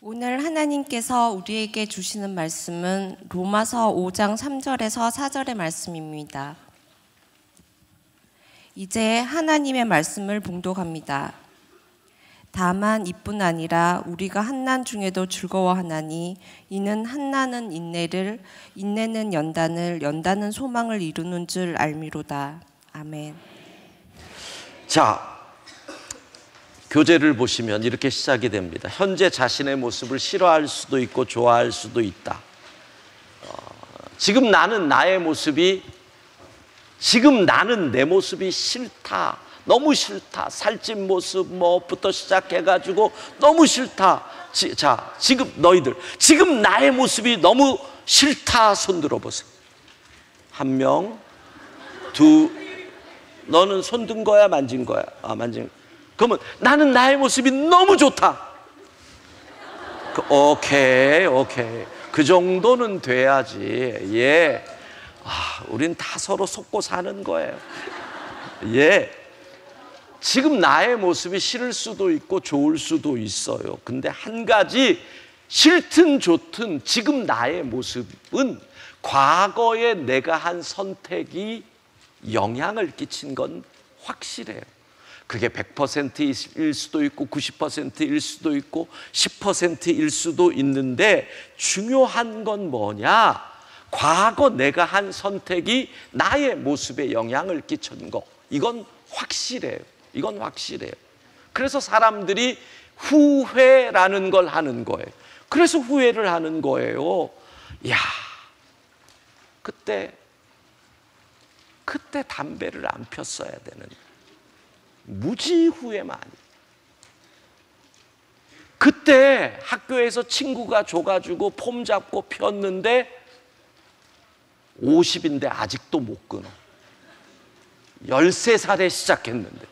오늘 하나님께서 우리에게 주시는 말씀은 로마서 5장 3절에서 4절의 말씀입니다. 이제 하나님의 말씀을 봉독합니다. 다만 이뿐 아니라 우리가 한난 중에도 즐거워하나니 이는 한난은 인내를, 인내는 연단을, 연단은 소망을 이루는 줄 알미로다. 아멘. 자, 교재를 보시면 이렇게 시작이 됩니다. 현재 자신의 모습을 싫어할 수도 있고 좋아할 수도 있다. 지금 나는 나의 모습이, 지금 나는 내 모습이 싫다, 너무 싫다, 살찐 모습 뭐부터 시작해가지고 너무 싫다. 자, 지금 너희들 지금 나의 모습이 너무 싫다. 손 들어보세요. 한 명, 너는 손 든 거야, 만진 거야? 만진 거야. 그러면 나는 나의 모습이 너무 좋다. 오케이. 그 정도는 돼야지. 예. 우린 다 서로 속고 사는 거예요. 예. 지금 나의 모습이 싫을 수도 있고 좋을 수도 있어요. 근데 한 가지, 싫든 좋든 지금 나의 모습은 과거에 내가 한 선택이 영향을 끼친 건 확실해요. 그게 100%일 수도 있고 90%일 수도 있고 10%일 수도 있는데, 중요한 건 뭐냐? 과거 내가 한 선택이 나의 모습에 영향을 끼친 거, 이건 확실해요. 이건 확실해요. 그래서 사람들이 후회라는 걸 하는 거예요. 그래서 후회를 하는 거예요. 야, 그때 담배를 안 폈어야 되는데. 무지 후회 많이. 그때 학교에서 친구가 줘가지고 폼 잡고 폈는데 50인데 아직도 못 끊어. 13살에 시작했는데.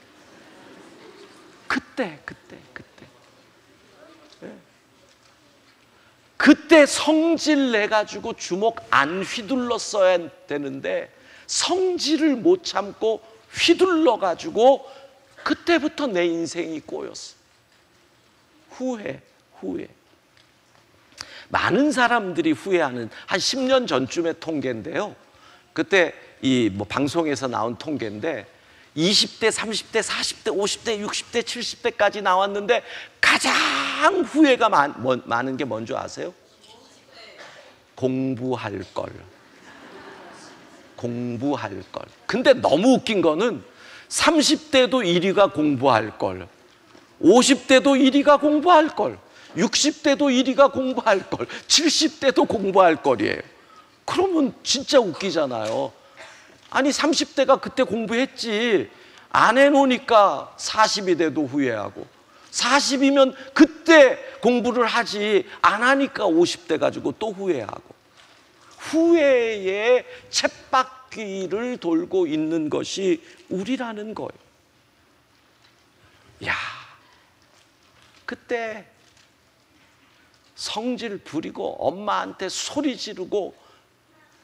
그때 성질 내가지고 주먹 안 휘둘렀어야 되는데 성질을 못 참고 휘둘러가지고 그때부터 내 인생이 꼬였어. 후회. 많은 사람들이 후회하는, 한 10년 전쯤의 통계인데요. 그때 방송에서 나온 통계인데 20대, 30대, 40대, 50대, 60대, 70대까지 나왔는데 가장 후회가 많은 게 뭔지 아세요? 공부할 걸. 근데 너무 웃긴 거는 30대도 1위가 공부할 걸, 50대도 1위가 공부할 걸, 60대도 1위가 공부할 걸, 70대도 공부할 걸이에요. 그러면 진짜 웃기잖아요. 아니 30대가 그때 공부했지, 안 해놓으니까 40이 돼도 후회하고, 40이면 그때 공부를 하지 안 하니까 50대 가지고 또 후회하고. 후회의 쳇바퀴를 돌고 있는 것이 우리라는 거예요. 야, 그때 성질 부리고 엄마한테 소리 지르고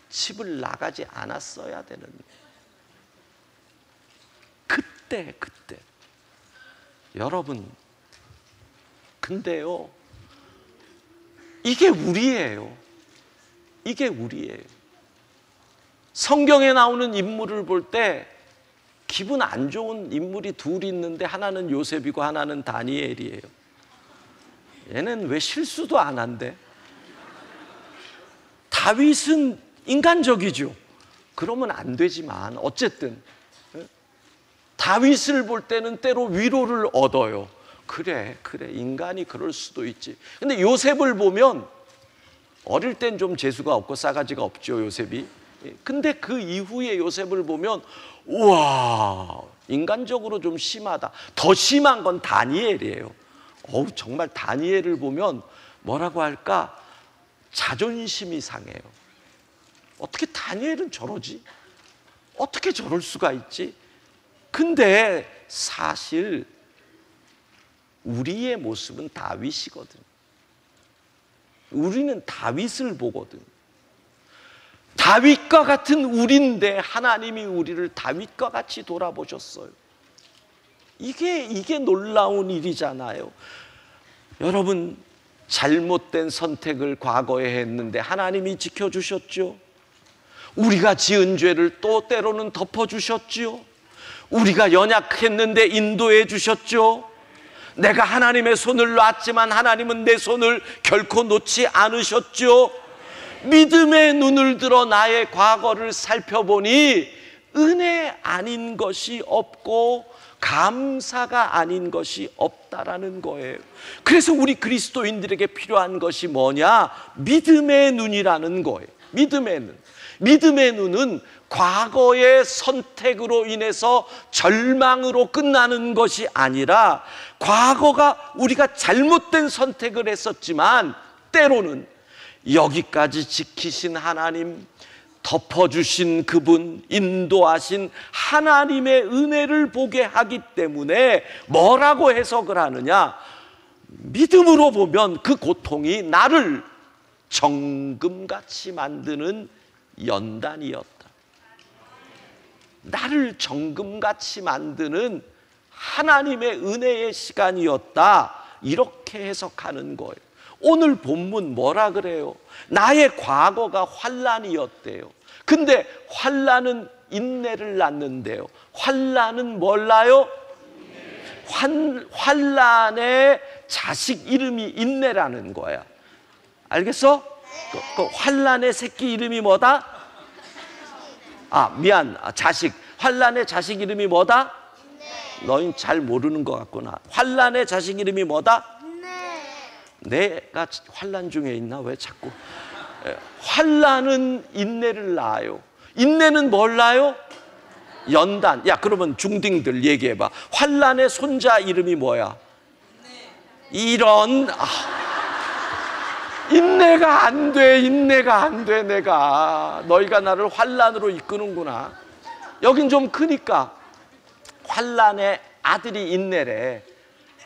집을 나가지 않았어야 되는데. 그때 여러분, 근데요, 이게 우리예요. 성경에 나오는 인물을 볼 때 기분 안 좋은 인물이 둘이 있는데, 하나는 요셉이고 하나는 다니엘이에요. 얘는 왜 실수도 안 한대? 다윗은 인간적이죠. 그러면 안 되지만 어쨌든 다윗을 볼 때는 때로 위로를 얻어요. 그래, 인간이 그럴 수도 있지. 근데 요셉을 보면 어릴 땐 좀 재수가 없고 싸가지가 없죠, 요셉이. 근데 그 이후에 요셉을 보면 우와, 인간적으로 좀 심하다. 더 심한 건 다니엘이에요. 정말 다니엘을 보면 뭐라고 할까? 자존심이 상해요. 어떻게 다니엘은 저러지? 어떻게 저럴 수가 있지? 근데 사실 우리의 모습은 다윗이거든. 우리는 다윗을 보거든. 다윗과 같은 우리인데 하나님이 우리를 다윗과 같이 돌아보셨어요. 이게 놀라운 일이잖아요. 여러분, 잘못된 선택을 과거에 했는데 하나님이 지켜주셨죠. 우리가 지은 죄를 또 때로는 덮어주셨죠. 우리가 연약했는데 인도해 주셨죠. 내가 하나님의 손을 놨지만 하나님은 내 손을 결코 놓지 않으셨죠. 믿음의 눈을 들어 나의 과거를 살펴보니 은혜 아닌 것이 없고 감사가 아닌 것이 없다라는 거예요. 그래서 우리 그리스도인들에게 필요한 것이 뭐냐? 믿음의 눈이라는 거예요. 믿음의 눈. 믿음의 눈은 과거의 선택으로 인해서 절망으로 끝나는 것이 아니라 과거가 우리가 잘못된 선택을 했었지만 때로는 여기까지 지키신 하나님, 덮어주신 그분, 인도하신 하나님의 은혜를 보게 하기 때문에 뭐라고 해석을 하느냐? 믿음으로 보면 그 고통이 나를 정금같이 만드는 연단이었다. 나를 정금같이 만드는 하나님의 은혜의 시간이었다. 이렇게 해석하는 거예요. 오늘 본문 뭐라 그래요? 나의 과거가 환난이었대요. 근데 환난은 인내를 낳는데요. 환난은 뭘까요? 환난의 자식 이름이 인내라는 거야. 알겠어? 그 환난의 새끼 이름이 뭐다? 자식. 환난의 자식 이름이 뭐다? 너희는 잘 모르는 것 같구나. 환난의 자식 이름이 뭐다? 내가 환난 중에 있나? 왜 자꾸? 환난은 인내를 낳아요. 인내는 뭘 낳아요? 연단. 야, 그러면 중딩들 얘기해봐. 환난의 손자 이름이 뭐야? 이런. 인내가 안 돼. 인내가 안 돼. 내가 너희가 나를 환난으로 이끄는구나. 여긴 좀 크니까 환난의 아들이 인내래.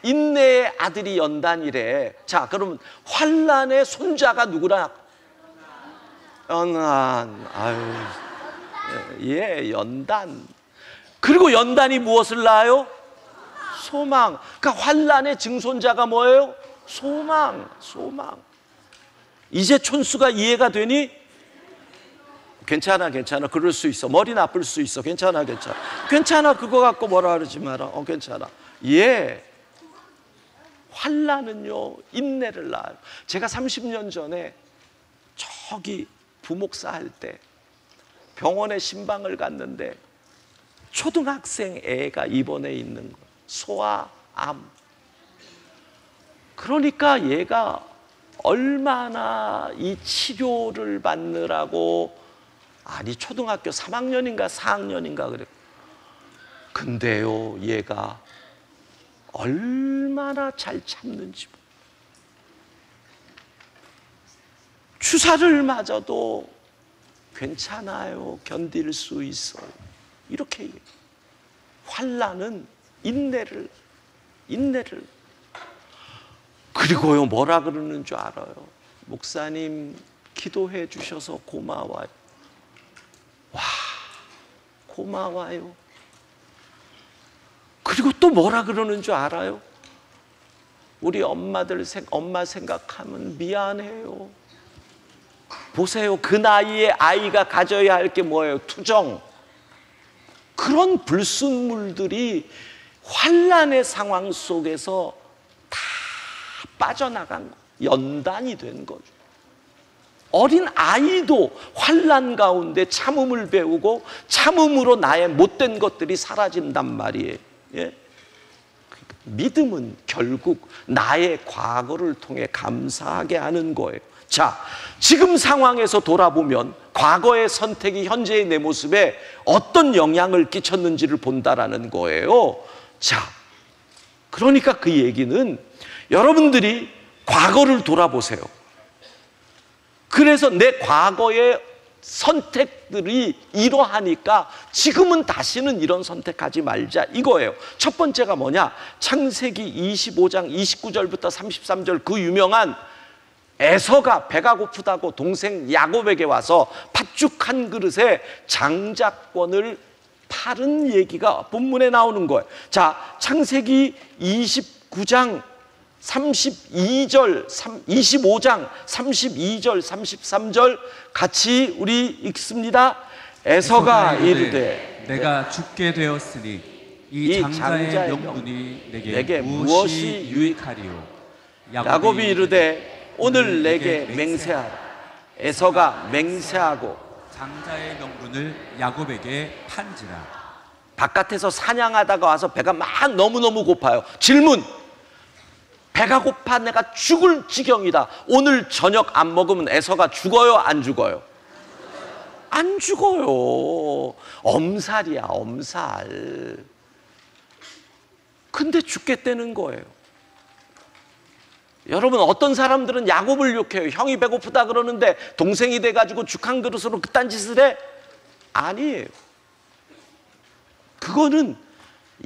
인내의 아들이 연단이래. 자, 그러면 환난의 손자가 누구라? 연단. 연단. 그리고 연단이 무엇을 낳아요? 소망. 그러니까 환난의 증손자가 뭐예요? 소망. 이제 촌수가 이해가 되니? 괜찮아. 그럴 수 있어. 머리 나쁠 수 있어. 괜찮아. 그거 갖고 뭐라 그러지 마라. 괜찮아. 환난은요, 인내를 낳아요. 제가 30년 전에 저기 부목사 할 때 병원에 신방을 갔는데 초등학생 애가 입원해 있는 거예요. 소아암. 그러니까 얘가 얼마나 이 치료를 받느라고, 초등학교 3학년인가 4학년인가 그래. 근데요, 얘가 얼마나 잘 참는지. 주사를 맞아도 괜찮아요. 견딜 수 있어요. 이렇게 얘기해요. 환난은 인내를. 그리고요, 뭐라 그러는 줄 알아요? 목사님, 기도해 주셔서 고마워요. 와, 고마워요. 그리고 또 뭐라 그러는 줄 알아요? 우리 엄마 생각하면 미안해요. 보세요. 그 나이에 아이가 가져야 할 게 뭐예요? 투정. 그런 불순물들이 환난의 상황 속에서 다 빠져나간 거, 연단이 된 거죠. 어린 아이도 환난 가운데 참음을 배우고 참음으로 나의 못된 것들이 사라진단 말이에요. 믿음은 결국 나의 과거를 통해 감사하게 하는 거예요. 자, 지금 상황에서 돌아보면 과거의 선택이 현재의 내 모습에 어떤 영향을 끼쳤는지를 본다라는 거예요. 자, 그러니까 그 얘기는 여러분들이 과거를 돌아보세요. 그래서 내 과거의 선택들이 이러하니까 지금은 다시는 이런 선택하지 말자, 이거예요. 첫 번째가 뭐냐? 창세기 25장 29절부터 33절 그 유명한 에서가 배가 고프다고 동생 야곱에게 와서 팥죽 한 그릇에 장자권을 팔은 얘기가 본문에 나오는 거예요. 자, 창세기 29장 32절, 25장 32절, 33절 같이 우리 읽습니다. 에서가 이르되 내가 죽게 되었으니 이 장자의 명분이 내게 무엇이 유익하리요. 야곱이 이르되 오늘 내게 맹세하라. 에서가 맹세하고 장자의 명분을 야곱에게 판지라. 바깥에서 사냥하다가 와서 배가 막 너무너무 고파요. 질문. 배가 고파 내가 죽을 지경이다. 오늘 저녁 안 먹으면 에서가 죽어요? 안 죽어요? 안 죽어요. 엄살이야, 엄살. 근데 죽겠다는 거예요. 여러분, 어떤 사람들은 야곱을 욕해요. 형이 배고프다 그러는데 동생이 돼가지고 죽 한 그릇으로 그딴 짓을 해? 아니에요. 그거는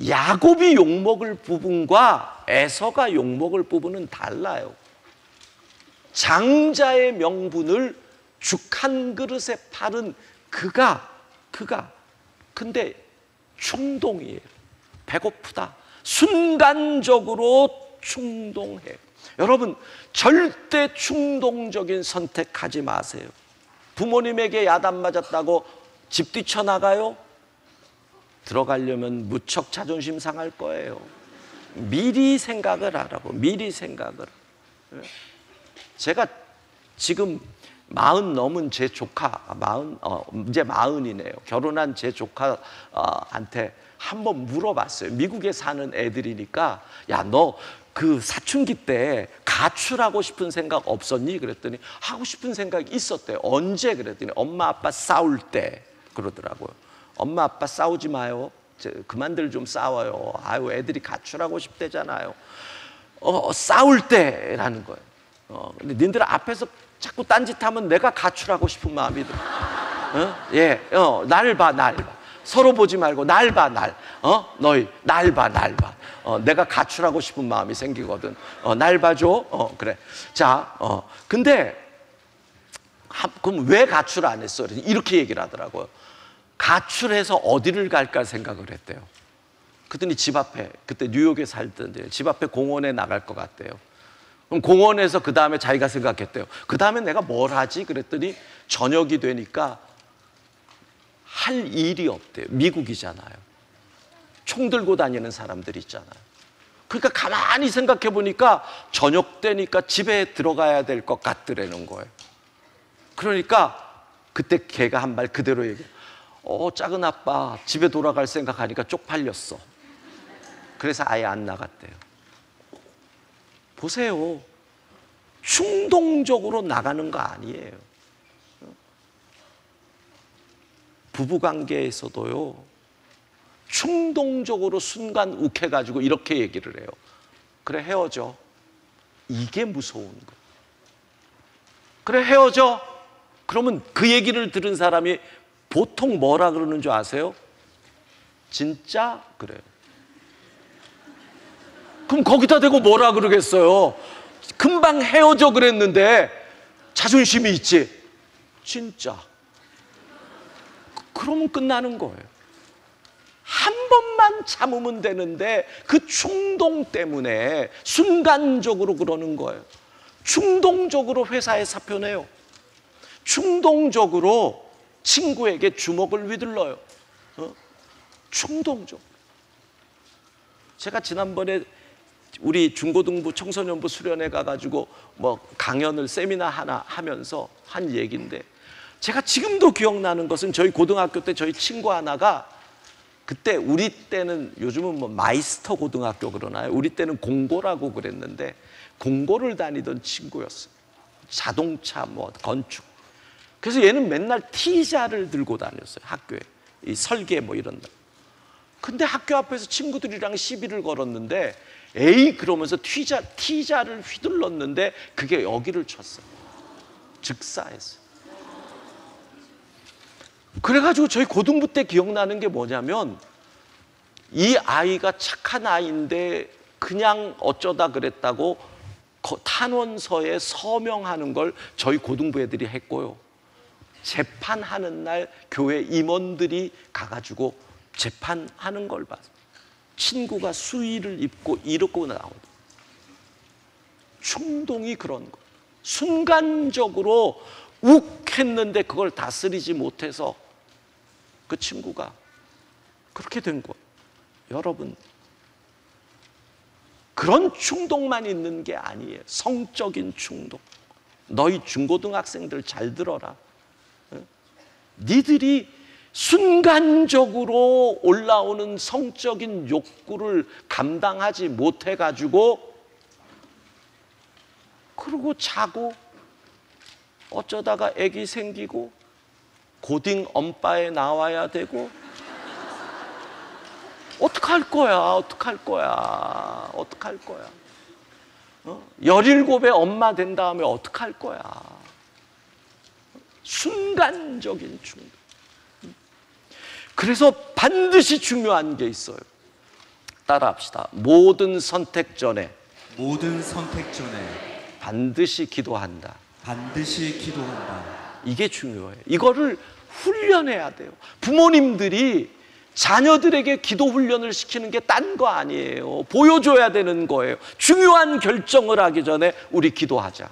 야곱이 욕먹을 부분과 에서가 욕먹을 부분은 달라요. 장자의 명분을 죽 한 그릇에 팔은 그가 근데 충동이에요. 배고프다. 순간적으로 충동해요. 여러분, 절대 충동적인 선택하지 마세요. 부모님에게 야단 맞았다고 집 뛰쳐나가요? 들어가려면 무척 자존심 상할 거예요. 미리 생각을 하라고. 미리 생각을. 제가 지금 40 넘은 제 조카, 이제 40이네요. 결혼한 제 조카한테 한번 물어봤어요. 미국에 사는 애들이니까, 야, 너 그 사춘기 때 가출하고 싶은 생각 없었니? 그랬더니 하고 싶은 생각이 있었대요. 언제? 그랬더니 엄마 아빠 싸울 때 그러더라고요. 엄마 아빠 싸우지 마요. 그만들 좀 싸워요. 아유, 애들이 가출하고 싶대잖아요. 싸울 때라는 거예요. 근데 니들 앞에서 자꾸 딴짓하면 내가 가출하고 싶은 마음이 들어. 날 봐, 날 봐. 서로 보지 말고 날 봐, 날. 너희 날 봐, 날 봐. 내가 가출하고 싶은 마음이 생기거든. 날 봐줘. 그래. 자, 근데 그럼 왜 가출 안 했어? 이렇게 얘기를 하더라고요. 가출해서 어디를 갈까 생각을 했대요. 그랬더니 집 앞에, 그때 뉴욕에 살던데 집 앞에 공원에 나갈 것 같대요. 그럼 공원에서 그 다음에 자기가 생각했대요. 그 다음에 내가 뭘 하지? 그랬더니 저녁이 되니까 할 일이 없대요. 미국이잖아요. 총 들고 다니는 사람들이 있잖아요. 그러니까 가만히 생각해 보니까 저녁 때니까 집에 들어가야 될 것 같더라는 거예요. 그러니까 그때 걔가 한 말 그대로 얘기해요. 작은 아빠 집에 돌아갈 생각하니까 쪽팔렸어. 그래서 아예 안 나갔대요. 보세요. 충동적으로 나가는 거 아니에요. 부부관계에서도요. 충동적으로 순간 욱해가지고 이렇게 얘기를 해요. 그래, 헤어져. 이게 무서운 거. 그래, 헤어져. 그러면 그 얘기를 들은 사람이 보통 뭐라 그러는 줄 아세요? 진짜? 그래요. 그럼 거기다 대고 뭐라 그러겠어요? 금방 헤어져 그랬는데 자존심이 있지? 진짜. 그러면 끝나는 거예요. 한 번만 참으면 되는데 그 충동 때문에 순간적으로 그러는 거예요. 충동적으로 회사에 사표 내요. 충동적으로 친구에게 주먹을 휘둘러요. 충동적. 제가 지난번에 우리 중고등부 청소년부 수련회 가가지고 뭐 강연을 세미나 하나 하면서 한 얘기인데, 제가 지금도 기억나는 것은 저희 고등학교 때 저희 친구 하나가, 그때 우리 때는 요즘은 뭐 마이스터 고등학교 그러나요? 우리 때는 공고라고 그랬는데 공고를 다니던 친구였어요. 자동차 뭐 건축. 그래서 얘는 맨날 T자를 들고 다녔어요. 학교에. 이 설계 뭐 이런 거. 근데 학교 앞에서 친구들이랑 시비를 걸었는데 에이 그러면서 T자를 휘둘렀는데 그게 여기를 쳤어요. 즉사했어요. 그래가지고 저희 고등부 때 기억나는 게 뭐냐면, 이 아이가 착한 아이인데 그냥 어쩌다 그랬다고 탄원서에 서명하는 걸 저희 고등부 애들이 했고요. 재판하는 날 교회 임원들이 가가지고 재판하는 걸 봤어요. 친구가 수의를 입고 이러고 나오고. 충동이 그런 거. 순간적으로 욱 했는데 그걸 다스리지 못해서 그 친구가 그렇게 된 거예요. 여러분, 그런 충동만 있는 게 아니에요. 성적인 충동. 너희 중고등학생들 잘 들어라. 니들이 순간적으로 올라오는 성적인 욕구를 감당하지 못해가지고 그러고 자고 어쩌다가 애기 생기고 고딩 엄빠에 나와야 되고 어떡할 거야, 어떡할 거야, 어떡할 거야. 17에 엄마 된 다음에 어떡할 거야. 순간적인 충동. 그래서 반드시 중요한 게 있어요. 따라합시다. 모든 선택 전에 반드시 기도한다. 반드시 기도한다. 이게 중요해요. 이거를 훈련해야 돼요. 부모님들이 자녀들에게 기도 훈련을 시키는 게 딴 거 아니에요. 보여줘야 되는 거예요. 중요한 결정을 하기 전에 우리 기도하자.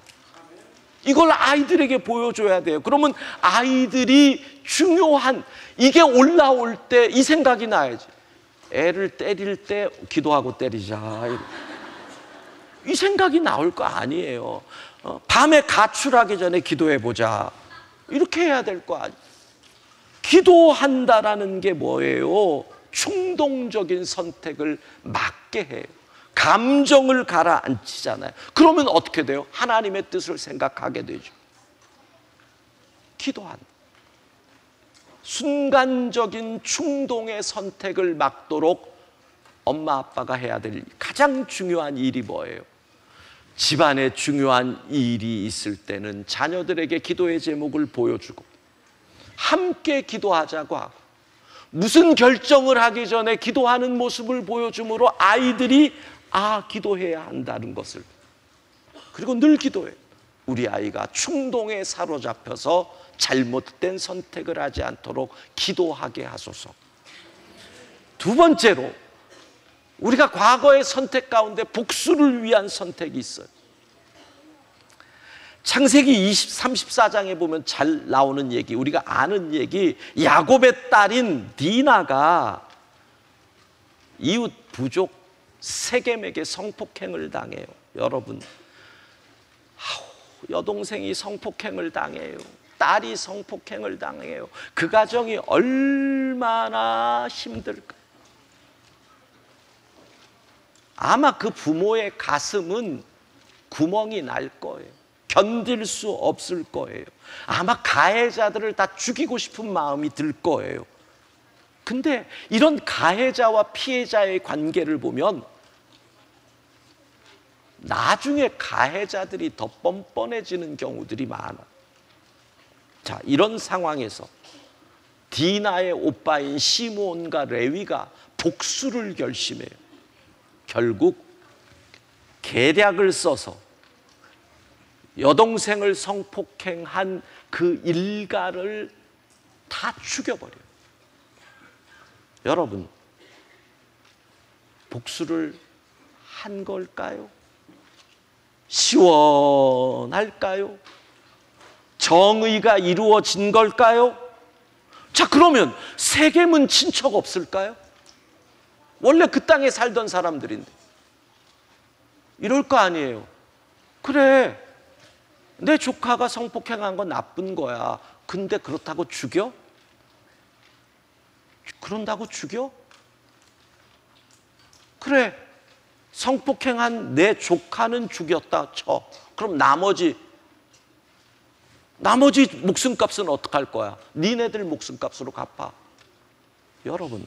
이걸 아이들에게 보여줘야 돼요. 그러면 아이들이 중요한 이게 올라올 때 이 생각이 나야지. 애를 때릴 때 기도하고 때리자. 이 생각이 나올 거 아니에요. 밤에 가출하기 전에 기도해보자. 이렇게 해야 될 거 아니에요. 기도한다라는 게 뭐예요? 충동적인 선택을 막게 해요. 감정을 가라앉히잖아요. 그러면 어떻게 돼요? 하나님의 뜻을 생각하게 되죠. 기도한다. 순간적인 충동의 선택을 막도록 엄마 아빠가 해야 될 가장 중요한 일이 뭐예요? 집안에 중요한 일이 있을 때는 자녀들에게 기도의 제목을 보여주고 함께 기도하자고 하고 무슨 결정을 하기 전에 기도하는 모습을 보여줌으로 아이들이 기도해야 한다는 것을, 그리고 늘 기도해요. 우리 아이가 충동에 사로잡혀서 잘못된 선택을 하지 않도록 기도하게 하소서. 두 번째로, 우리가 과거의 선택 가운데 복수를 위한 선택이 있어요. 창세기 34장에 보면 잘 나오는 얘기, 우리가 아는 얘기, 야곱의 딸인 디나가 이웃 부족 세겜에게 성폭행을 당해요. 여러분, 여동생이 성폭행을 당해요. 딸이 성폭행을 당해요. 그 가정이 얼마나 힘들까. 아마 그 부모의 가슴은 구멍이 날 거예요. 견딜 수 없을 거예요. 아마 가해자들을 다 죽이고 싶은 마음이 들 거예요. 근데 이런 가해자와 피해자의 관계를 보면 나중에 가해자들이 더 뻔뻔해지는 경우들이 많아. 자, 이런 상황에서 디나의 오빠인 시므온과 레위가 복수를 결심해요. 결국 계략을 써서 여동생을 성폭행한 그 일가를 다 죽여버려요. 여러분, 복수를 한 걸까요? 시원할까요? 정의가 이루어진 걸까요? 자, 그러면 세겜은 친척 없을까요? 원래 그 땅에 살던 사람들인데 이럴 거 아니에요. 그래, 내 조카가 성폭행한 건 나쁜 거야. 근데 그렇다고 죽여? 그런다고 죽여? 그래, 성폭행한 내 조카는 죽였다 쳐. 그럼 나머지 목숨값은 어떡할 거야? 니네들 목숨값으로 갚아. 여러분,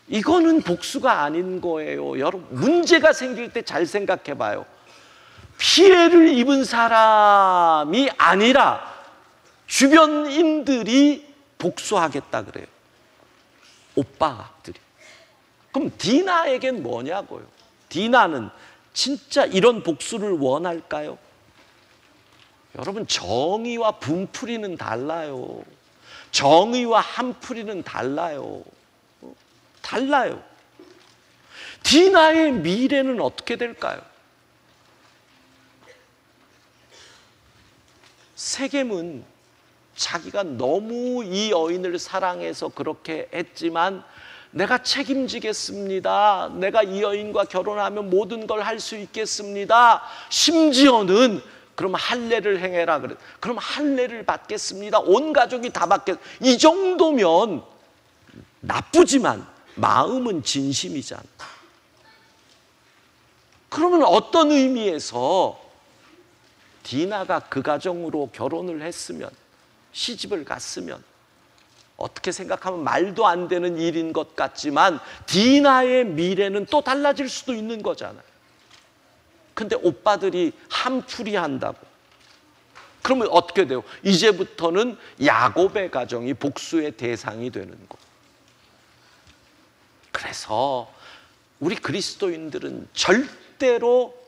이거는 복수가 아닌 거예요. 여러분, 문제가 생길 때 잘 생각해 봐요. 피해를 입은 사람이 아니라 주변인들이 복수하겠다 그래요. 오빠들이. 그럼 디나에겐 뭐냐고요? 디나는 진짜 이런 복수를 원할까요? 여러분, 정의와 분풀이는 달라요. 정의와 한풀이는 달라요. 달라요. 디나의 미래는 어떻게 될까요? 세겜은 자기가 너무 이 여인을 사랑해서 그렇게 했지만 내가 책임지겠습니다. 내가 이 여인과 결혼하면 모든 걸 할 수 있겠습니다. 심지어는 그럼 할례를 행해라 그래. 그럼 할례를 받겠습니다. 온 가족이 다 이 정도면 나쁘지만 마음은 진심이잖아. 그러면 어떤 의미에서 디나가 그 가정으로 결혼을 했으면, 시집을 갔으면, 어떻게 생각하면 말도 안 되는 일인 것 같지만 디나의 미래는 또 달라질 수도 있는 거잖아요. 근데 오빠들이 한풀이 한다고. 그러면 어떻게 돼요? 이제부터는 야곱의 가정이 복수의 대상이 되는 거. 그래서 우리 그리스도인들은 절대로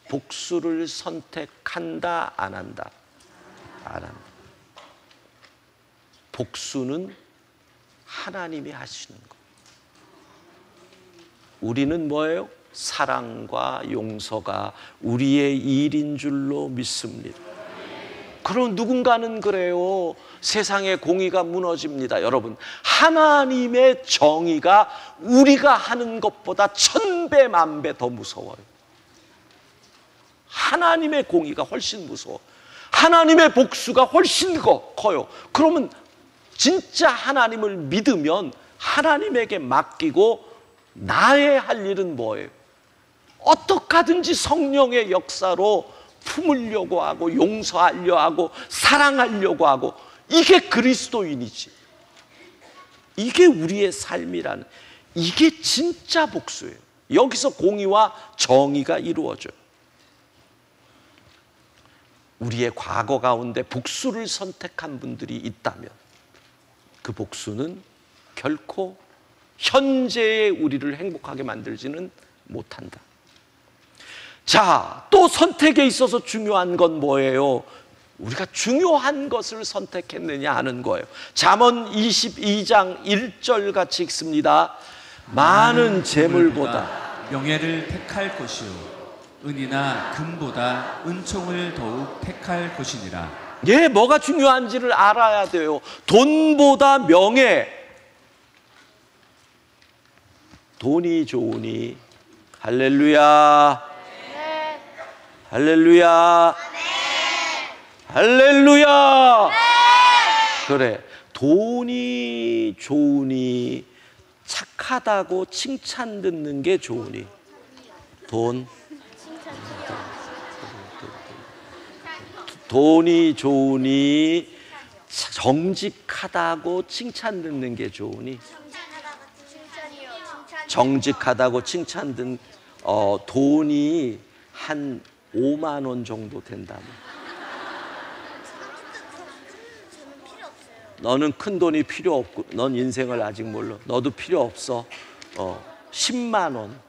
복수를 선택한다, 안 한다? 안 한다. 복수는 하나님이 하시는 거. 우리는 뭐예요? 사랑과 용서가 우리의 일인 줄로 믿습니다. 그럼 누군가는 그래요. 세상의 공의가 무너집니다. 여러분, 하나님의 정의가 우리가 하는 것보다 1000배, 10,000배 더 무서워요. 하나님의 공의가 훨씬 무서워. 하나님의 복수가 훨씬 커요. 그러면 진짜 하나님을 믿으면 하나님에게 맡기고 나의 할 일은 뭐예요? 어떻게 하든지 성령의 역사로 품으려고 하고 용서하려 하고 사랑하려고 하고, 이게 그리스도인이지. 이게 우리의 삶이라는, 이게 진짜 복수예요. 여기서 공의와 정의가 이루어져요. 우리의 과거 가운데 복수를 선택한 분들이 있다면 그 복수는 결코 현재의 우리를 행복하게 만들지는 못한다. 자, 또 선택에 있어서 중요한 건 뭐예요? 우리가 중요한 것을 선택했느냐 하는 거예요. 잠언 22장 1절 같이 읽습니다. 많은 재물보다 명예를 택할 것이요 은이나 금보다 은총을 더욱 택할 것이니라. 예, 뭐가 중요한지를 알아야 돼요. 돈보다 명예. 돈이 좋으니 할렐루야. 할렐루야. 할렐루야. 그래, 돈이 좋으니, 착하다고 칭찬 듣는 게 좋으니. 돈이 좋으니, 정직하다고 칭찬 듣는 게 좋으니. 정직하다고 칭찬 듣는, 돈이 한 5만 원 정도 된다면. 너는 큰 돈이 필요 없고, 넌 인생을 아직 몰라. 너도 필요 없어. 10만 원.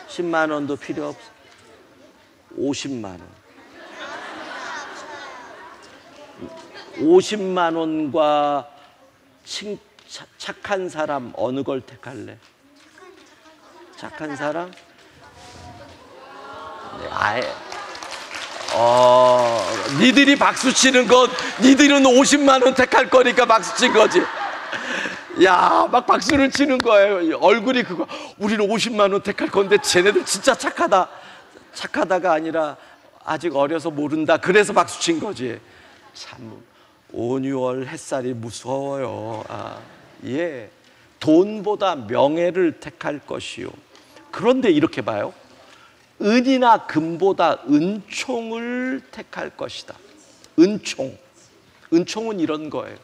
10만 원도 필요 없어. 50만 원. 50만 원과 착한 사람, 어느 걸 택할래? 착한 사람? 네, 아예. 니들이 박수 치는 건, 니들은 50만 원 택할 거니까 박수 친 거지. 야, 막 박수를 치는 거예요. 얼굴이 그거. 우리는 50만 원 택할 건데 쟤네들 진짜 착하다. 착하다가 아니라 아직 어려서 모른다. 그래서 박수 친 거지. 참, 5, 6월 햇살이 무서워요. 예, 돈보다 명예를 택할 것이요. 그런데 이렇게 봐요. 은이나 금보다 은총을 택할 것이다. 은총. 은총은 이런 거예요.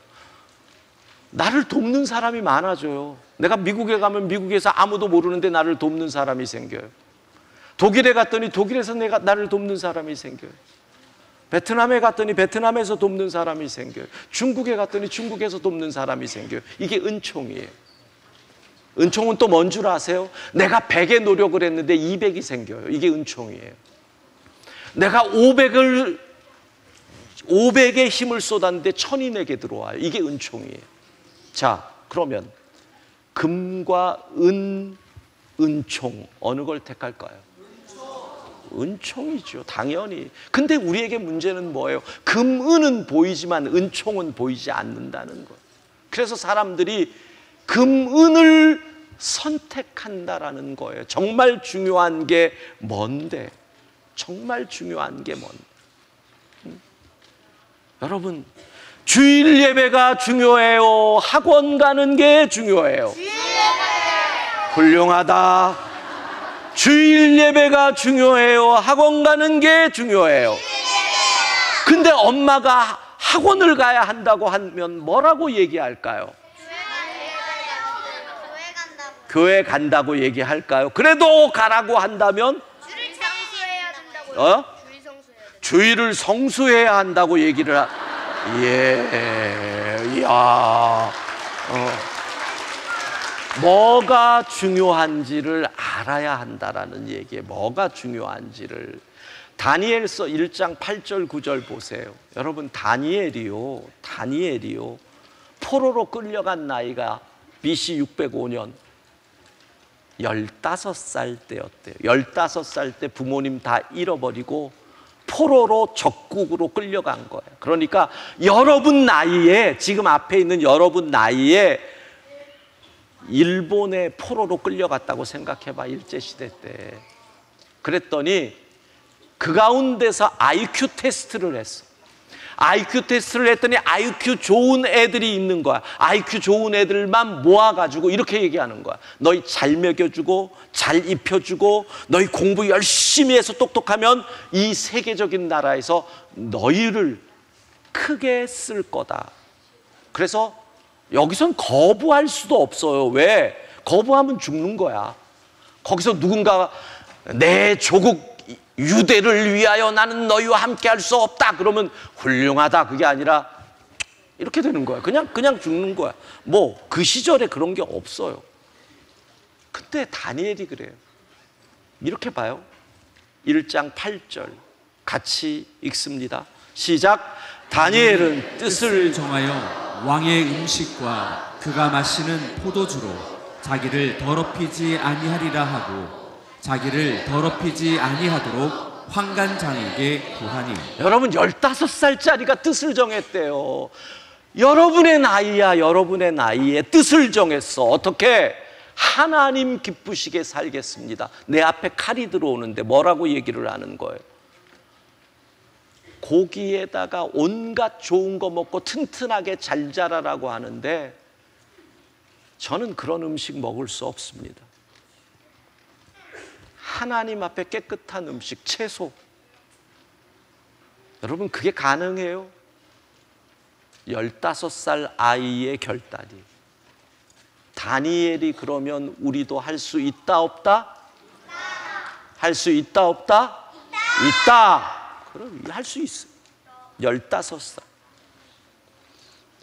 나를 돕는 사람이 많아져요. 내가 미국에 가면 미국에서 아무도 모르는데 나를 돕는 사람이 생겨요. 독일에 갔더니 독일에서 나를 돕는 사람이 생겨요. 베트남에 갔더니 베트남에서 돕는 사람이 생겨요. 중국에 갔더니 중국에서 돕는 사람이 생겨요. 이게 은총이에요. 은총은 또 뭔 줄 아세요? 내가 100의 노력을 했는데 200이 생겨요. 이게 은총이에요. 내가 500의 힘을 쏟았는데 1000이 내게 들어와요. 이게 은총이에요. 자, 그러면 금과 은총 어느 걸 택할까요? 은총이죠, 당연히. 근데 우리에게 문제는 뭐예요? 금, 은은 보이지만 은총은 보이지 않는다는 거예요. 그래서 사람들이 금, 은을 선택한다라는 거예요. 정말 중요한 게 뭔데? 정말 중요한 게 뭔데? 여러분, 주일 예배가 중요해요? 학원 가는 게 중요해요? 훌륭하다. 주일 예배가 중요해요? 학원 가는 게 중요해요? 근데 엄마가 학원을 가야 한다고 하면 뭐라고 얘기할까요? 교회 간다고 얘기할까요? 그래도 가라고 한다면? 주를 성수해야 된다고. 주일을 성수해야 한다고 얘기를 이야. 뭐가 중요한지를 알아야 한다라는 얘기에 뭐가 중요한지를. 다니엘서 1장 8절 9절 보세요. 여러분, 다니엘이요 포로로 끌려간 나이가 BC 605년 15살 때였대요. 15살 때 부모님 다 잃어버리고 포로로 적국으로 끌려간 거예요. 그러니까 여러분 나이에, 지금 앞에 있는 여러분 나이에 일본에 포로로 끌려갔다고 생각해봐. 일제시대 때. 그랬더니 그 가운데서 IQ 테스트를 했어. IQ 테스트를 했더니 IQ 좋은 애들이 있는 거야. IQ 좋은 애들만 모아가지고 이렇게 얘기하는 거야. 너희 잘 먹여주고 잘 입혀주고 너희 공부 열심히 해서 똑똑하면 이 세계적인 나라에서 너희를 크게 쓸 거다. 그래서 여기선 거부할 수도 없어요. 왜? 거부하면 죽는 거야. 거기서 누군가 내 조국 유대를 위하여 나는 너희와 함께 할 수 없다 그러면 훌륭하다, 그게 아니라 이렇게 되는 거야. 그냥 죽는 거야. 뭐 그 시절에 그런 게 없어요. 근데 다니엘이 그래요. 이렇게 봐요. 1장 8절 같이 읽습니다. 시작. 다니엘은 뜻을 정하여 왕의 음식과 그가 마시는 포도주로 자기를 더럽히지 아니하리라 하고 자기를 더럽히지 아니하도록 환관장에게 구하니. 여러분, 15살짜리가 뜻을 정했대요. 여러분의 나이야. 여러분의 나이에 뜻을 정했어. 어떻게? 하나님 기쁘시게 살겠습니다. 내 앞에 칼이 들어오는데 뭐라고 얘기를 하는 거예요? 고기에다가 온갖 좋은 거 먹고 튼튼하게 잘 자라라고 하는데 저는 그런 음식 먹을 수 없습니다. 하나님 앞에 깨끗한 음식, 채소. 여러분, 그게 가능해요? 15살 아이의 결단이. 다니엘이 그러면 우리도 할 수 있다 없다? 할 수 있다 없다? 있다. 그럼 할 수 있어요. 15살.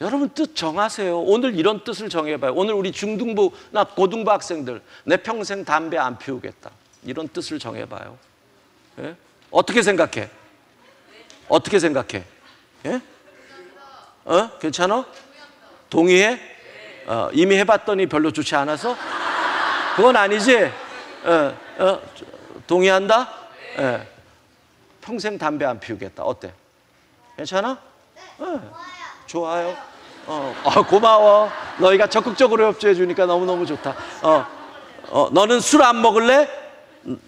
여러분, 뜻 정하세요. 오늘 이런 뜻을 정해봐요. 오늘 우리 중등부나 고등부 학생들, 내 평생 담배 안 피우겠다. 이런 뜻을 정해봐요. 예? 어떻게 생각해? 어떻게 생각해? 예? 괜찮아? 동의해? 이미 해봤더니 별로 좋지 않아서? 그건 아니지? 동의한다? 예. 평생 담배 안 피우겠다. 어때? 괜찮아? 좋아요. 고마워. 너희가 적극적으로 협조해 주니까 너무너무 좋다. 너는 술 안 먹을래?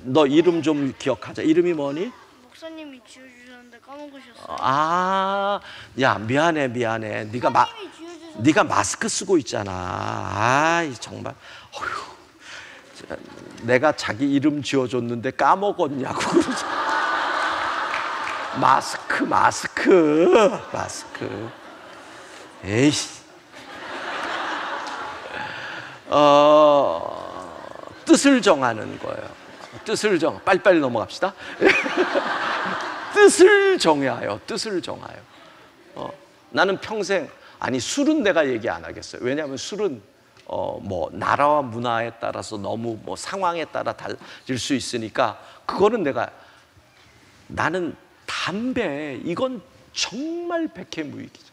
너 이름 좀 기억하자. 이름이 뭐니? 목사님이 지어주셨는데 까먹으셨어요. 야, 미안해. 네가 마스크 쓰고 있잖아. 아이, 정말. 어휴, 내가 자기 이름 지어줬는데 까먹었냐고 그러지. 마스크. 에이씨. 뜻을 정하는 거예요. 빨리빨리 넘어갑시다. 뜻을 정하여. 나는 평생, 술은 내가 얘기 안 하겠어요. 왜냐하면 술은 뭐 나라와 문화에 따라서 너무 뭐 상황에 따라 달릴 수 있으니까 그거는 나는 담배, 이건 정말 백해무익이죠.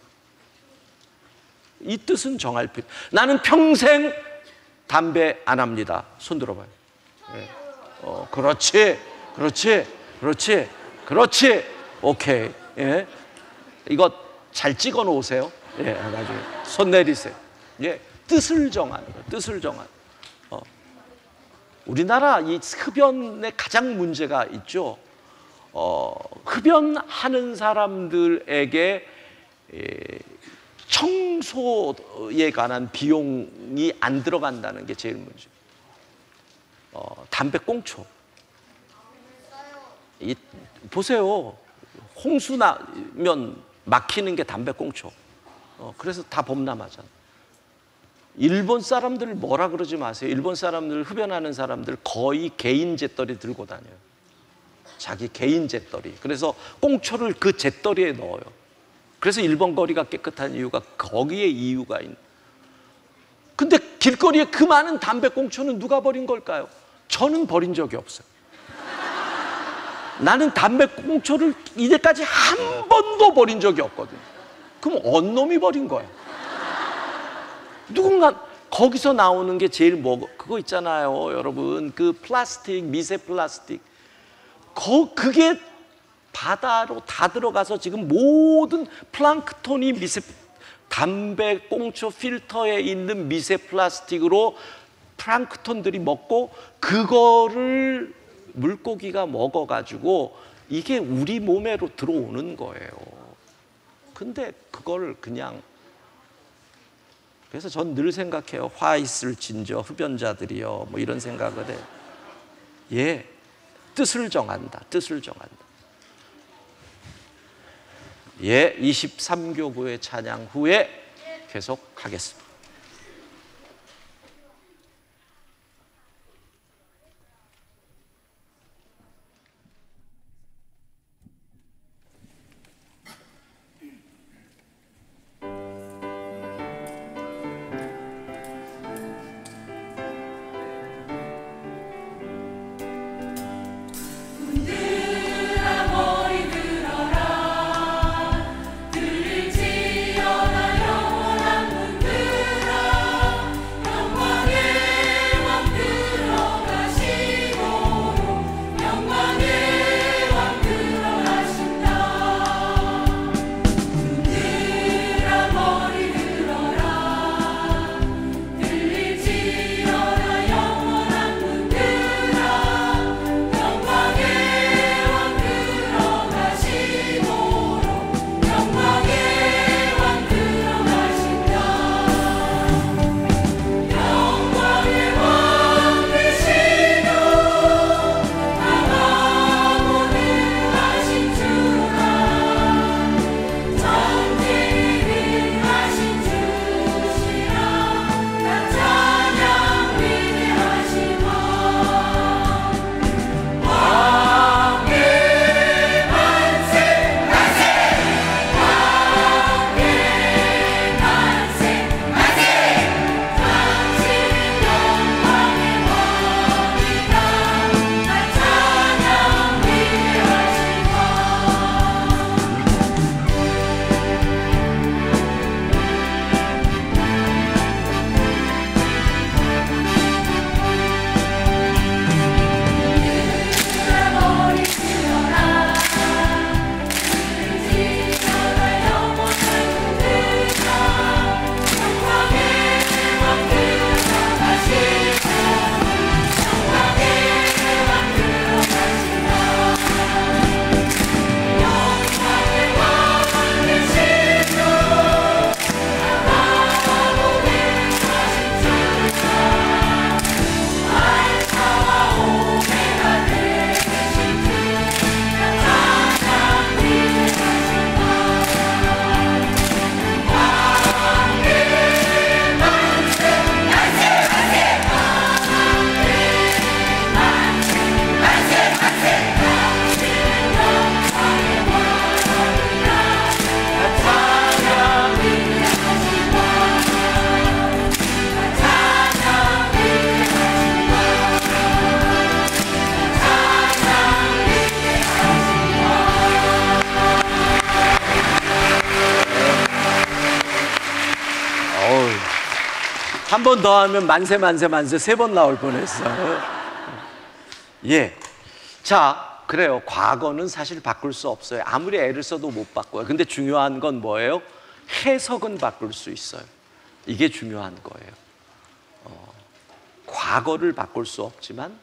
이 뜻은 정할 필요. 나는 평생 담배 안 합니다. 손 들어봐요. 네. 그렇지. 그렇지, 그렇지. 오케이. 예, 이거 잘 찍어 놓으세요. 예, 나중에 손 내리세요. 예, 뜻을 정하는 거예요. 뜻을 정하는. 우리나라 이 흡연에 가장 문제가 있죠. 흡연하는 사람들에게 청소에 관한 비용이 안 들어간다는 게 제일 문제. 담배 꽁초. 보세요. 홍수 나면 막히는 게 담배 꽁초. 그래서 다 범람하잖아. 일본 사람들 뭐라 그러지 마세요. 일본 사람들, 흡연하는 사람들 거의 개인 잿더리 들고 다녀요. 자기 개인 잿더리. 그래서 꽁초를 그 잿더리에 넣어요. 그래서 일본 거리가 깨끗한 이유가 거기에 이유가 있는. 근데 길거리에 그 많은 담배 꽁초는 누가 버린 걸까요? 저는 버린 적이 없어요. 나는 담배 꽁초를 이제까지 한 번도 버린 적이 없거든요. 그럼 어느 놈이 버린 거야? 누군가. 거기서 나오는 게 제일 그거 있잖아요, 여러분. 그 플라스틱, 미세 플라스틱. 그게 바다로 다 들어가서 지금 모든 플랑크톤이 담배 꽁초 필터에 있는 미세 플라스틱으로 플랑크톤들이 먹고, 그거를 물고기가 먹어가지고 이게 우리 몸에로 들어오는 거예요. 근데 그걸 그냥. 그래서 전 늘 생각해요. 화 있을 진저 흡연자들이요, 뭐 이런 생각을 해요. 예, 뜻을 정한다. 뜻을 정한다. 예, 23교구의 찬양 후에 계속하겠습니다. 한 번 더 하면 만세 만세 만세 3번 나올 뻔했어요. 예. 자, 그래요. 과거는 사실 바꿀 수 없어요. 아무리 애를 써도 못 바꿔요. 근데 중요한 건 뭐예요? 해석은 바꿀 수 있어요. 이게 중요한 거예요. 과거를 바꿀 수 없지만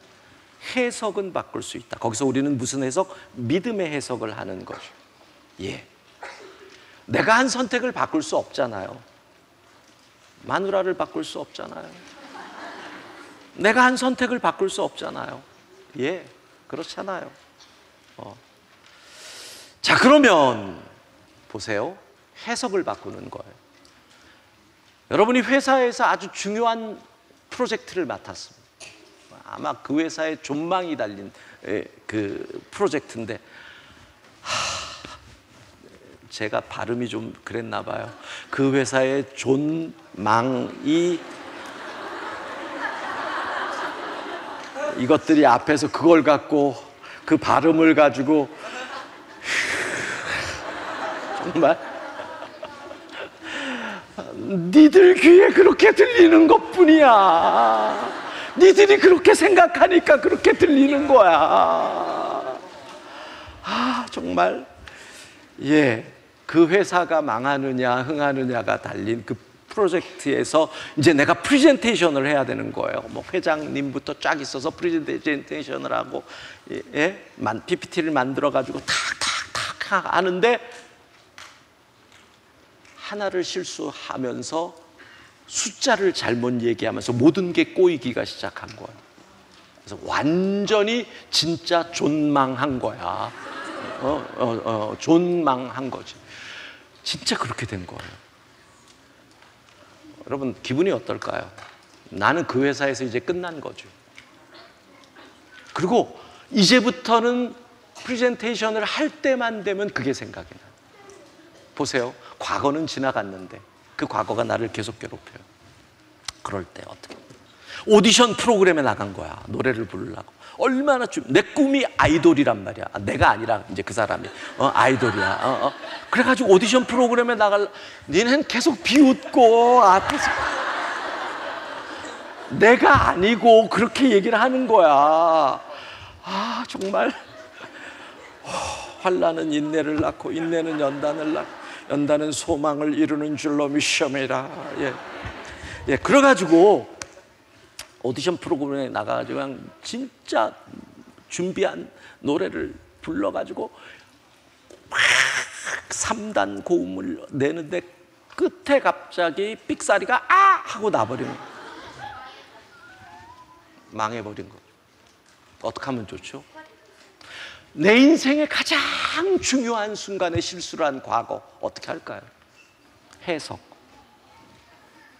해석은 바꿀 수 있다. 거기서 우리는 무슨 해석? 믿음의 해석을 하는 거죠. 예. 내가 한 선택을 바꿀 수 없잖아요. 마누라를 바꿀 수 없잖아요. 내가 한 선택을 바꿀 수 없잖아요. 예, 그렇잖아요. 자, 그러면 보세요. 해석을 바꾸는 거예요. 여러분이 회사에서 아주 중요한 프로젝트를 맡았습니다. 아마 그 회사에 존망이 달린 그 프로젝트인데 제가 발음이 좀 그랬나 봐요. 그 회사에 존망이 이것들이 앞에서 그걸 갖고 그 발음을 가지고 정말 니들 귀에 그렇게 들리는 것뿐이야. 니들이 그렇게 생각하니까 그렇게 들리는 거야. 정말 예, 그 회사가 망하느냐 흥하느냐가 달린 그 프로젝트에서 이제 내가 프레젠테이션을 해야 되는 거예요. 뭐 회장님부터 쫙 있어서 프레젠테이션을 하고 예? PPT를 만들어 가지고 탁탁탁 하는데 하나를 실수하면서 숫자를 잘못 얘기하면서 모든 게 꼬이기가 시작한 거예요. 그래서 완전히 진짜 존망한 거야. 존망한 거지. 진짜 그렇게 된 거예요. 여러분 기분이 어떨까요? 나는 그 회사에서 이제 끝난 거죠. 그리고 이제부터는 프레젠테이션을 할 때만 되면 그게 생각이 나요. 보세요. 과거는 지나갔는데 그 과거가 나를 계속 괴롭혀요. 그럴 때 어떻게 오디션 프로그램에 나간 거야. 노래를 부르려고. 얼마나 내 꿈이 아이돌이란 말이야. 내가 아니라 이제 그 사람이 아이돌이야. 그래가지고 오디션 프로그램에 나갈 니는 계속 비웃고 앞에서 내가 아니고 그렇게 얘기를 하는 거야. 정말 환난은 인내를 낳고 인내는 연단을 낳고 연단은 소망을 이루는 줄로 미션이라. 예, 그래가지고 오디션 프로그램에 나가가지고 그냥 진짜 준비한 노래를 불러가지고 막 3단 고음을 내는데 끝에 갑자기 삑사리가 하고 나버린 거예요. 망해버린 거죠. 어떻게 하면 좋죠? 내 인생의 가장 중요한 순간에 실수를 한 과거 어떻게 할까요? 해석.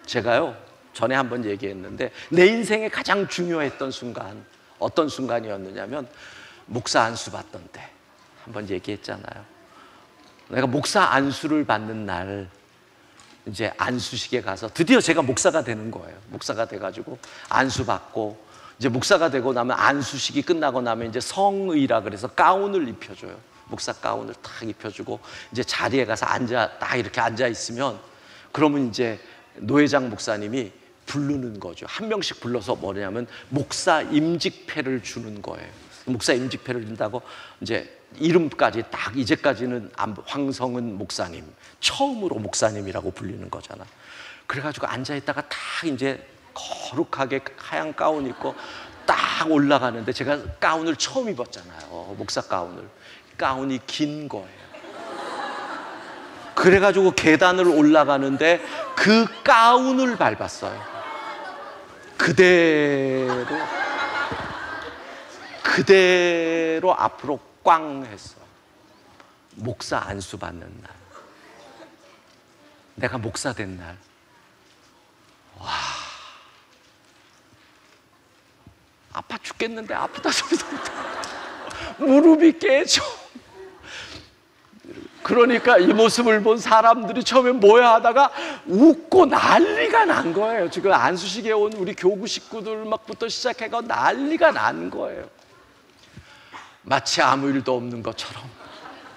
제가요 전에 한번 얘기했는데 내 인생에 가장 중요했던 순간 어떤 순간이었느냐면 목사 안수 받던 때 한번 얘기했잖아요. 내가 목사 안수를 받는 날 이제 안수식에 가서 드디어 제가 목사가 되는 거예요. 목사가 돼가지고 안수 받고 이제 목사가 되고 나면 안수식이 끝나고 나면 이제 성의라 그래서 가운을 입혀줘요. 목사 가운을 딱 입혀주고 이제 자리에 가서 딱 이렇게 앉아 있으면 그러면 이제 노회장 목사님이 부르는 거죠. 한 명씩 불러서 뭐냐면 목사 임직패를 주는 거예요. 목사 임직패를 준다고 이제 이름까지 딱 이제까지는 황성은 목사님, 처음으로 목사님이라고 불리는 거잖아. 그래가지고 앉아 있다가 딱 이제 거룩하게 하얀 가운 입고 딱 올라가는데 제가 가운을 처음 입었잖아요. 목사 가운을. 가운이 긴 거예요. 그래가지고 계단을 올라가는데 그 가운을 밟았어요. 그대로 앞으로 꽝 했어. 목사 안수 받는 날. 내가 목사 된 날. 와. 아파 죽겠는데 아프다 소리도 못하고 무릎이 깨져. 그러니까 이 모습을 본 사람들이 처음에 뭐야 하다가 웃고 난리가 난 거예요. 지금 안수식에 온 우리 교구 식구들 막부터 시작해가 난리가 난 거예요. 마치 아무 일도 없는 것처럼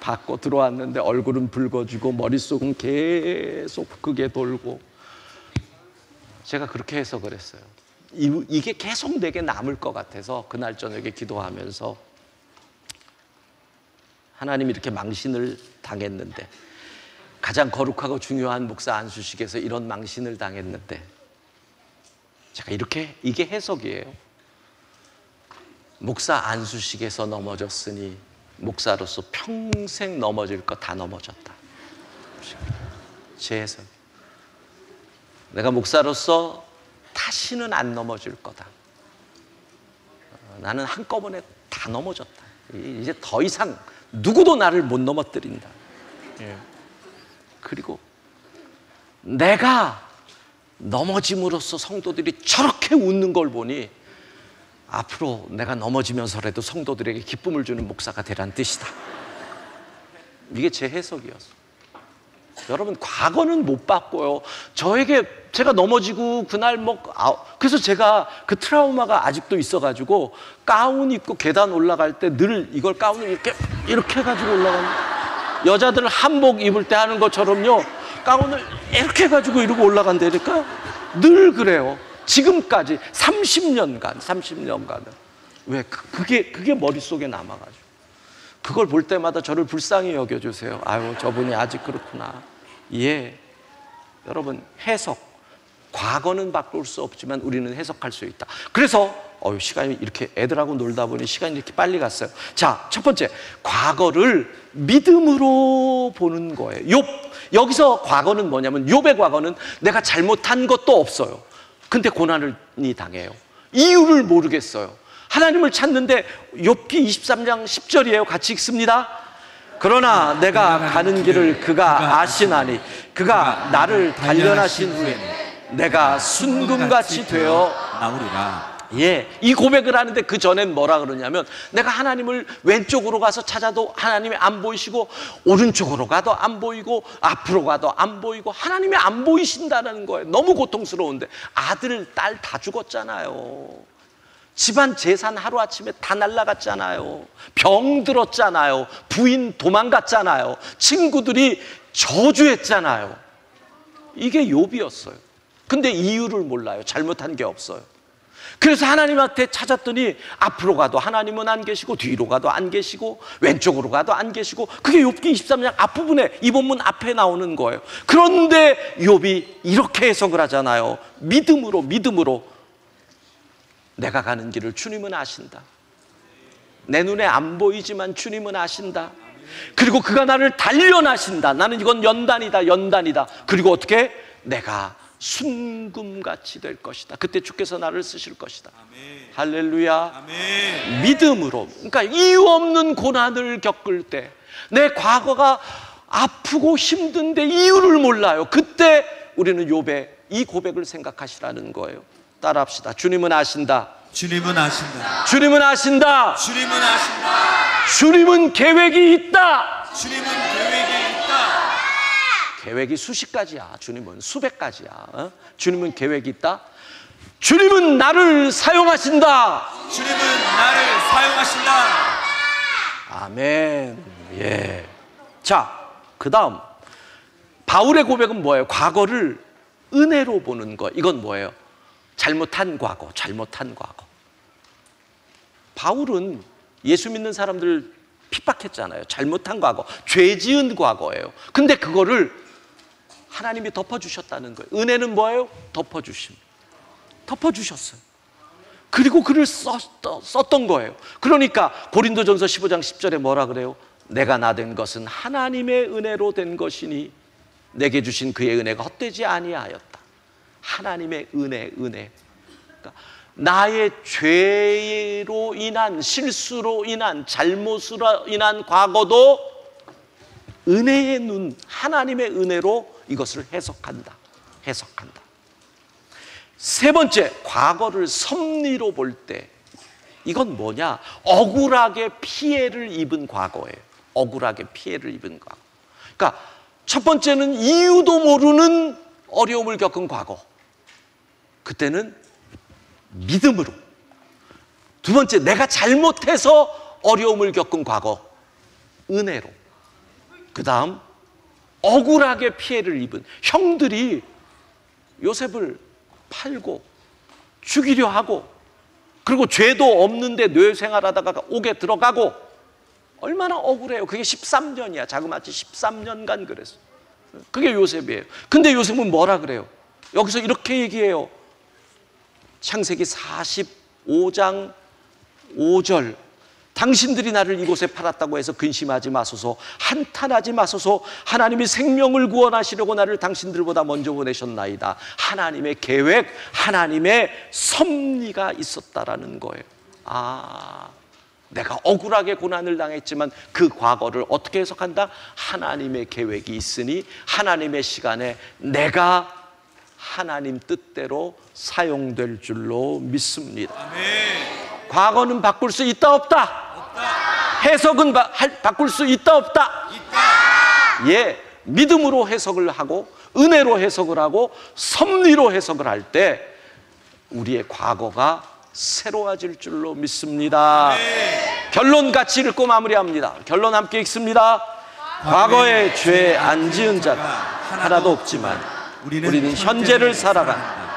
받고 들어왔는데 얼굴은 붉어지고 머릿속은 계속 크게 돌고. 제가 그렇게 해석을 했어요. 이게 계속 내게 남을 것 같아서 그날 저녁에 기도하면서 하나님이 이렇게 망신을 당했는데, 가장 거룩하고 중요한 목사 안수식에서 이런 망신을 당했는데, 제가 이게 해석이에요. 목사 안수식에서 넘어졌으니 목사로서 평생 넘어질 거 다 넘어졌다. 제 해석. 내가 목사로서 다시는 안 넘어질 거다. 나는 한꺼번에 다 넘어졌다. 이제 더 이상 누구도 나를 못 넘어뜨린다. 그리고 내가 넘어짐으로써 성도들이 저렇게 웃는 걸 보니 앞으로 내가 넘어지면서라도 성도들에게 기쁨을 주는 목사가 되란 뜻이다. 이게 제 해석이었어. 여러분, 과거는 못 바꿔요. 제가 넘어지고 그날 그래서 제가 그 트라우마가 아직도 있어가지고 가운 입고 계단 올라갈 때 늘 이걸 가운을 이렇게 해가지고 올라가는, 여자들 한복 입을 때 하는 것처럼요, 가운을 이렇게 해가지고 이러고 올라간다니까. 늘 그래요. 지금까지 30년간은. 왜? 그게 머릿속에 남아가지고. 그걸 볼 때마다 저를 불쌍히 여겨주세요. 아유, 저분이 아직 그렇구나. 예. 여러분, 해석. 과거는 바꿀 수 없지만 우리는 해석할 수 있다. 그래서 시간이 이렇게 애들하고 놀다 보니 시간이 이렇게 빨리 갔어요. 자, 첫 번째, 과거를 믿음으로 보는 거예요. 여기서 과거는 뭐냐면, 욥의 과거는 내가 잘못한 것도 없어요. 근데 고난을 당해요. 이유를 모르겠어요. 하나님을 찾는데, 욥기 23장 10절이에요. 같이 읽습니다. 그러나 내가 가는 길을 그가 아시나니 그가 나를 단련하신 후에 내가 순금같이 되어 나오리라. 예, 이 고백을 하는데 그 전엔 뭐라 그러냐면, 내가 하나님을 왼쪽으로 가서 찾아도 하나님이 안 보이시고, 오른쪽으로 가도 안 보이고, 앞으로 가도 안 보이고, 하나님이 안 보이신다는 거예요. 너무 고통스러운데. 아들, 딸 다 죽었잖아요. 집안 재산 하루아침에 다 날아갔잖아요. 병 들었잖아요. 부인 도망갔잖아요. 친구들이 저주했잖아요. 이게 욥이었어요. 근데 이유를 몰라요. 잘못한 게 없어요. 그래서 하나님한테 찾았더니 앞으로 가도 하나님은 안 계시고, 뒤로 가도 안 계시고, 왼쪽으로 가도 안 계시고, 그게 욥기 23장 앞부분에, 이 본문 앞에 나오는 거예요. 그런데 욥이 이렇게 해석을 하잖아요. 믿음으로 내가 가는 길을 주님은 아신다. 내 눈에 안 보이지만 주님은 아신다. 그리고 그가 나를 단련하신다. 나는 이건 연단이다. 그리고 어떻게? 내가 순금같이 될 것이다. 그때 주께서 나를 쓰실 것이다. 아멘. 할렐루야. 아멘. 믿음으로. 그러니까 이유 없는 고난을 겪을 때, 내 과거가 아프고 힘든데 이유를 몰라요. 그때 우리는 욥의 이 고백을 생각하시라는 거예요. 따라합시다. 주님은 아신다. 주님은 아신다. 주님은 아신다. 주님은 아신다. 주님은 계획이 있다. 주님은 계획이 있다. 계획이 수십 가지야. 주님은 수백 가지야. 주님은 계획이 있다. 주님은 나를 사용하신다. 주님은 나를 사용하신다. 아멘. 예. 자, 그 다음 바울의 고백은 뭐예요? 과거를 은혜로 보는 거. 이건 뭐예요? 잘못한 과거. 바울은 예수 믿는 사람들 핍박했잖아요. 잘못한 과거, 죄 지은 과거예요. 근데 그거를 하나님이 덮어주셨다는 거예요. 은혜는 뭐예요? 덮어주셨어요. 그리고 글을 썼던 거예요. 그러니까 고린도전서 15장 10절에 뭐라 그래요? 내가 나 된 것은 하나님의 은혜로 된 것이니 내게 주신 그의 은혜가 헛되지 아니하였다. 하나님의 은혜. 그러니까 나의 죄로 인한, 실수로 인한, 잘못으로 인한 과거도 은혜의 눈, 하나님의 은혜로 이것을 해석한다. 세 번째, 과거를 섭리로 볼 때 이건 뭐냐? 억울하게 피해를 입은 과거예요. 그러니까 첫 번째는 이유도 모르는 어려움을 겪은 과거. 그때는 믿음으로. 두 번째, 내가 잘못해서 어려움을 겪은 과거. 은혜로. 그 다음, 억울하게 피해를 입은 형들이 요셉을 팔고 죽이려 하고, 그리고 죄도 없는데 뇌생활하다가 옥에 들어가고, 얼마나 억울해요. 그게 13년이야. 자그마치 13년간 그랬어. 그게 요셉이에요. 근데 요셉은 뭐라 그래요? 여기서 이렇게 얘기해요. 창세기 45장 5절. 당신들이 나를 이곳에 팔았다고 해서 근심하지 마소서, 한탄하지 마소서. 하나님이 생명을 구원하시려고 나를 당신들보다 먼저 보내셨나이다. 하나님의 계획, 하나님의 섭리가 있었다라는 거예요. 내가 억울하게 고난을 당했지만 그 과거를 어떻게 해석한다? 하나님의 계획이 있으니 하나님의 시간에 내가 하나님 뜻대로 사용될 줄로 믿습니다. 아멘. 과거는 바꿀 수 있다 없다? 해석은 바꿀 수 있다 없다? 예, 믿음으로 해석을 하고 은혜로 해석을 하고 섭리로 해석을 할 때 우리의 과거가 새로워질 줄로 믿습니다. 결론 같이 읽고 마무리합니다. 결론 함께 읽습니다. 과거의 죄 안 지은 자가 하나도 없지만 우리는 현재를 살아간다.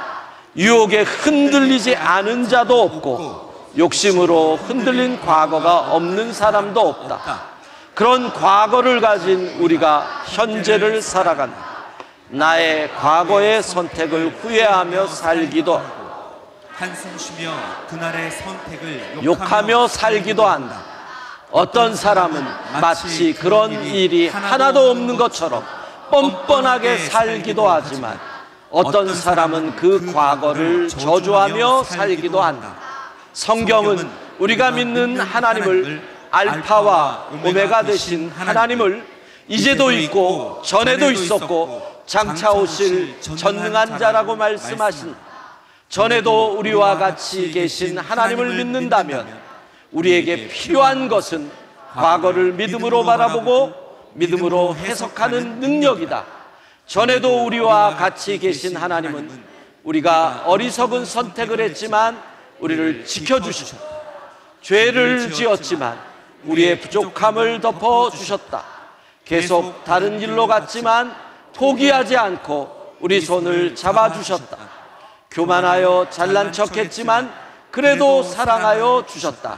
유혹에 흔들리지 않은 자도 없고 욕심으로 흔들린 과거가 없는 사람도 없다. 그런 과거를 가진 우리가 현재를 살아간다. 나의 과거의 선택을 후회하며 살기도 하고 한숨 쉬며 그날의 선택을 욕하며 살기도 한다. 어떤 사람은 마치 그런 일이 하나도 없는 것처럼 뻔뻔하게 살기도 하지만 어떤 사람은 그 과거를 저주하며 살기도 한다. 성경은 우리가 믿는 하나님을 알파와 오메가 되신 하나님을 이제도 있고 전에도 있었고 장차 오실 전능한 자라고 말씀하신, 전에도 우리와 같이 계신 하나님을 믿는다면 우리에게 필요한 것은 과거를 믿음으로 바라보고 믿음으로 해석하는 능력이다. 전에도 우리와 같이 계신 하나님은 우리가 어리석은 선택을 했지만 우리를 지켜주셨다. 죄를 지었지만 우리의 부족함을 덮어주셨다. 계속 다른 길로 갔지만 포기하지 않고 우리 손을 잡아주셨다. 교만하여 잘난 척했지만 그래도 사랑하여 주셨다.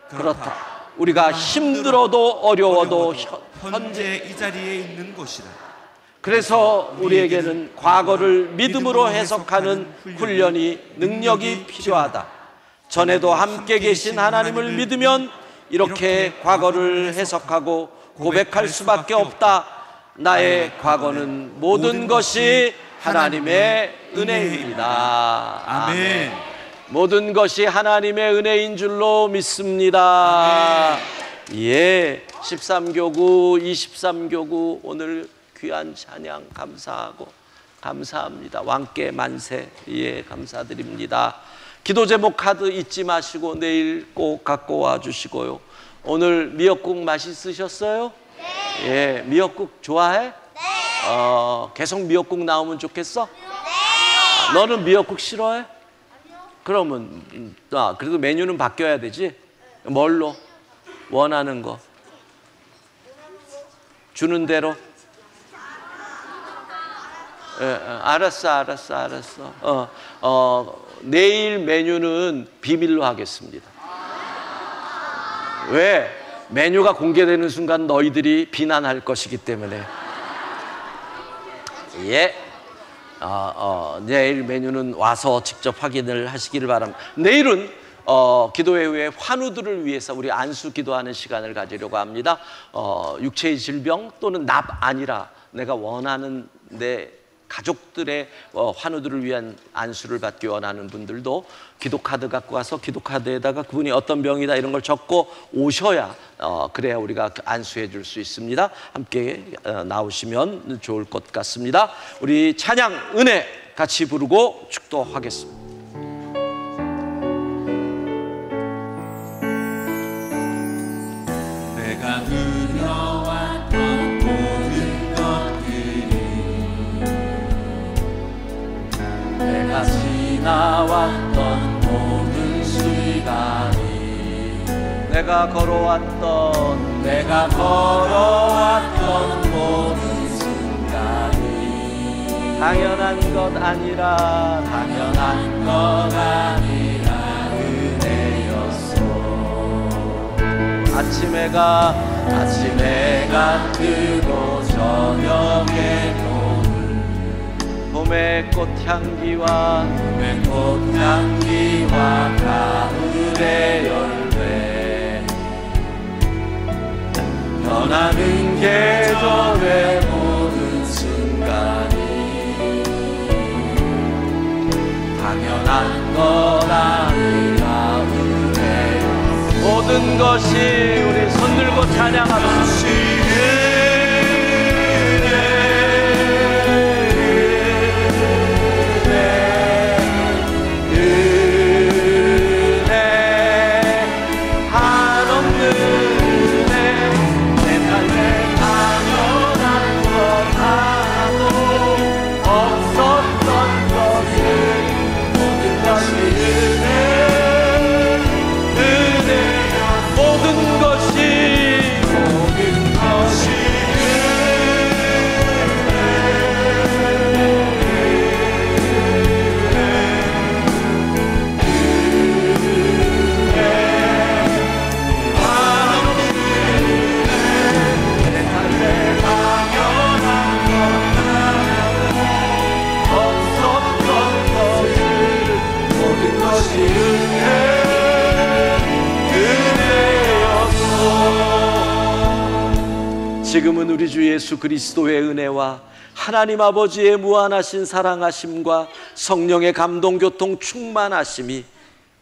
그렇다. 우리가 힘들어도 어려워도 현재 이 자리에 있는 것이다. 그래서 우리에게는 과거를 믿음으로 해석하는 훈련이, 능력이 필요하다. 전에도 함께 계신 하나님을 믿으면 이렇게 과거를 해석하고 고백할 수밖에 없다. 나의 과거는 모든 것이 하나님의 은혜입니다. 아멘. 모든 것이 하나님의 은혜인 줄로 믿습니다. 예, 13교구, 23교구 오늘 귀한 찬양 감사하고 감사합니다. 왕께 만세, 예, 감사드립니다. 기도 제목 카드 잊지 마시고 내일 꼭 갖고 와 주시고요. 오늘 미역국 맛있으셨어요? 네. 예, 미역국 좋아해? 네. 계속 미역국 나오면 좋겠어? 네. 너는 미역국 싫어해? 아니요. 그러면 그래도 메뉴는 바뀌어야 되지? 뭘로? 원하는 거 주는 대로? 알았어. 내일 메뉴는 비밀로 하겠습니다. 왜? 메뉴가 공개되는 순간 너희들이 비난할 것이기 때문에. 예. 내일 메뉴는 와서 직접 확인을 하시기를 바랍니다. 내일은 기도회 후에 환우들을 위해서 우리 안수 기도하는 시간을 가지려고 합니다. 육체의 질병 또는 납 아니라 내가 원하는 내 가족들의 환우들을 위한 안수를 받기 원하는 분들도 기도카드 갖고 와서 기도카드에다가 그분이 어떤 병이다 이런 걸 적고 오셔야 그래야 우리가 안수해 줄 수 있습니다. 함께 나오시면 좋을 것 같습니다. 우리 찬양 은혜 같이 부르고 축도하겠습니다. 내가 흘러왔던 모든 것들이, 내가 지나왔던 모든 시간이, 내가 걸어왔던 모든 순간이 당연한 것 아니라 은혜였어. 아침 해가 뜨고 저녁에 봄의 꽃향기와 가을의 열매 변하는 계절의 모든 순간이 당연한 거라 모든 것이 우리 손들고 찬양합시다. 지금은 우리 주 예수 그리스도의 은혜와 하나님 아버지의 무한하신 사랑하심과 성령의 감동 교통 충만하심이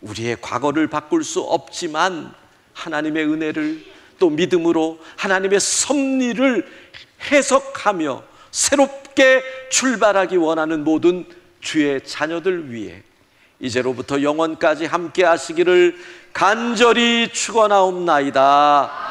우리의 과거를 바꿀 수 없지만 하나님의 은혜를 또 믿음으로 하나님의 섭리를 해석하며 새롭게 출발하기 원하는 모든 주의 자녀들 위해 이제로부터 영원까지 함께 하시기를 간절히 축원하옵나이다.